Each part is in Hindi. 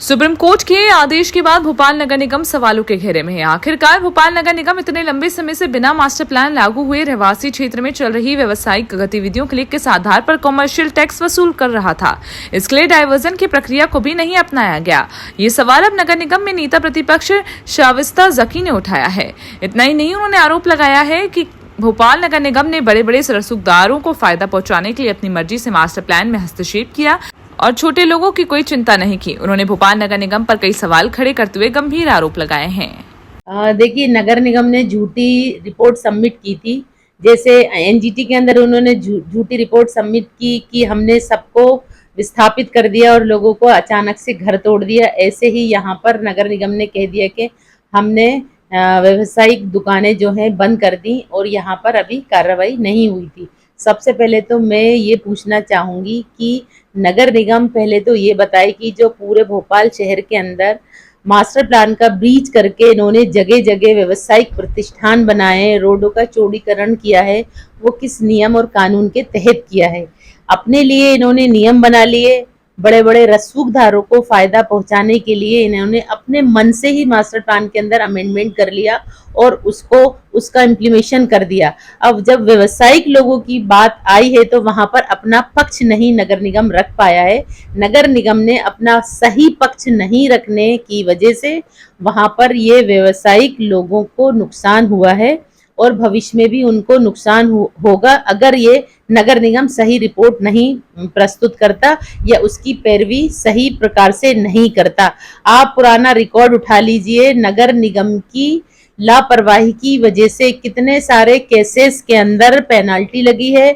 सुप्रीम कोर्ट के आदेश के बाद भोपाल नगर निगम सवालों के घेरे में है। आखिरकार भोपाल नगर निगम इतने लंबे समय से बिना मास्टर प्लान लागू हुए रहवासी क्षेत्र में चल रही व्यावसायिक गतिविधियों के लिए किस आधार पर कमर्शियल टैक्स वसूल कर रहा था। इसके लिए डायवर्जन की प्रक्रिया को भी नहीं अपनाया गया। ये सवाल अब नगर निगम में नेता प्रतिपक्ष शाविस्ता जकी ने उठाया है। इतना ही नहीं, उन्होंने आरोप लगाया है कि भोपाल नगर निगम ने बड़े बड़े रसूखदारों को फायदा पहुंचाने के लिए अपनी मर्जी से मास्टर प्लान में हस्तक्षेप किया और छोटे लोगों की कोई चिंता नहीं की। उन्होंने भोपाल नगर निगम पर कई सवाल खड़े करते हुए गंभीर आरोप लगाए हैं। देखिए, नगर निगम ने झूठी रिपोर्ट सबमिट की थी। जैसे एनजीटी के अंदर उन्होंने झूठी रिपोर्ट सबमिट की कि हमने सबको विस्थापित कर दिया और लोगों को अचानक से घर तोड़ दिया। ऐसे ही यहाँ पर नगर निगम ने कह दिया कि हमने व्यावसायिक दुकानें जो हैं बंद कर दी और यहाँ पर अभी कार्रवाई नहीं हुई थी। सबसे पहले तो मैं ये पूछना चाहूँगी कि नगर निगम पहले तो ये बताए कि जो पूरे भोपाल शहर के अंदर मास्टर प्लान का ब्रीच करके इन्होंने जगह जगह व्यावसायिक प्रतिष्ठान बनाए, रोडों का चौड़ीकरण किया है, वो किस नियम और कानून के तहत किया है। अपने लिए इन्होंने नियम बना लिए, बड़े बड़े रसूखदारों को फायदा पहुंचाने के लिए इन्होंने अपने मन से ही मास्टर प्लान के अंदर अमेंडमेंट कर लिया और उसका इम्प्लीमेशन कर दिया। अब जब व्यवसायिक लोगों की बात आई है तो वहां पर अपना पक्ष नहीं नगर निगम रख पाया है। नगर निगम ने अपना सही पक्ष नहीं रखने की वजह से वहां पर ये व्यवसायिक लोगों को नुकसान हुआ है और भविष्य में भी उनको नुकसान होगा अगर ये नगर निगम सही रिपोर्ट नहीं प्रस्तुत करता या उसकी पैरवी सही प्रकार से नहीं करता। आप पुराना रिकॉर्ड उठा लीजिए, नगर निगम की लापरवाही की वजह से कितने सारे केसेस के अंदर पेनाल्टी लगी है,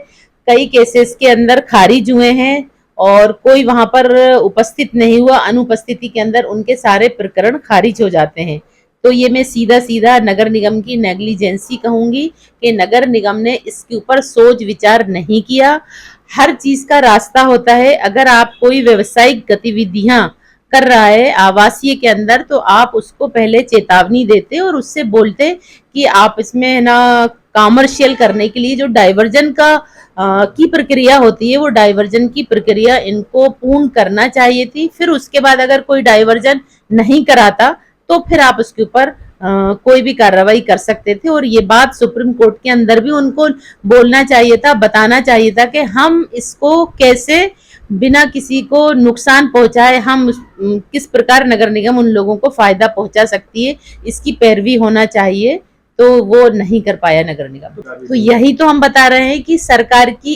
कई केसेस के अंदर खारिज हुए हैं और कोई वहां पर उपस्थित नहीं हुआ, अनुपस्थिति के अंदर उनके सारे प्रकरण खारिज हो जाते हैं। तो ये मैं सीधा सीधा नगर निगम की नेग्लिजेंसी कहूंगी कि नगर निगम ने इसके ऊपर सोच विचार नहीं किया। हर चीज का रास्ता होता है। अगर आप कोई व्यावसायिक गतिविधियां कर रहा है आवासीय के अंदर तो आप उसको पहले चेतावनी देते और उससे बोलते कि आप इसमें ना कॉमर्शियल करने के लिए जो डाइवर्जन की प्रक्रिया होती है वो डाइवर्जन की प्रक्रिया इनको पूर्ण करना चाहिए थी। फिर उसके बाद अगर कोई डाइवर्जन नहीं कराता तो फिर आप उसके ऊपर कोई भी कार्रवाई कर सकते थे और ये बात सुप्रीम कोर्ट के अंदर भी उनको बोलना चाहिए था, बताना चाहिए था कि हम इसको कैसे बिना किसी को नुकसान पहुंचाए हम किस प्रकार नगर निगम उन लोगों को फायदा पहुंचा सकती है, इसकी पैरवी होना चाहिए। तो वो नहीं कर पाया नगर निगम। तो यही तो हम बता रहे हैं कि सरकार की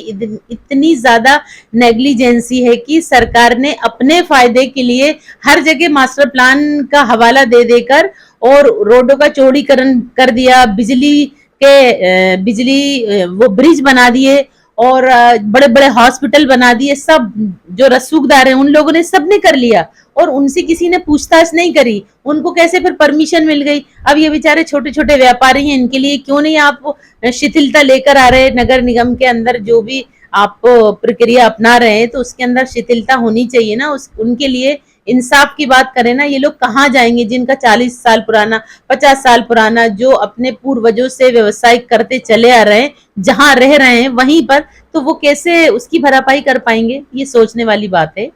इतनी ज्यादा नेग्लिजेंसी है कि सरकार ने अपने फायदे के लिए हर जगह मास्टर प्लान का हवाला दे देकर और रोडों का चौड़ीकरण कर दिया, बिजली वो ब्रिज बना दिए और बड़े बड़े हॉस्पिटल बना दिए। सब जो रसूखदार हैं उन लोगों ने सबने कर लिया और उनसे किसी ने पूछताछ नहीं करी। उनको कैसे फिर परमिशन मिल गई? अब ये बेचारे छोटे छोटे व्यापारी हैं, इनके लिए क्यों नहीं आप शिथिलता लेकर आ रहे? नगर निगम के अंदर जो भी आप प्रक्रिया अपना रहे हैं तो उसके अंदर शिथिलता होनी चाहिए ना। उनके लिए इंसाफ की बात करें ना, ये लोग कहाँ जाएंगे जिनका 40 साल पुराना 50 साल पुराना जो अपने पूर्वजों से व्यवसाय करते चले आ रहे हैं, जहां रह रहे हैं वहीं पर, तो वो कैसे उसकी भरपाई कर पाएंगे? ये सोचने वाली बात है।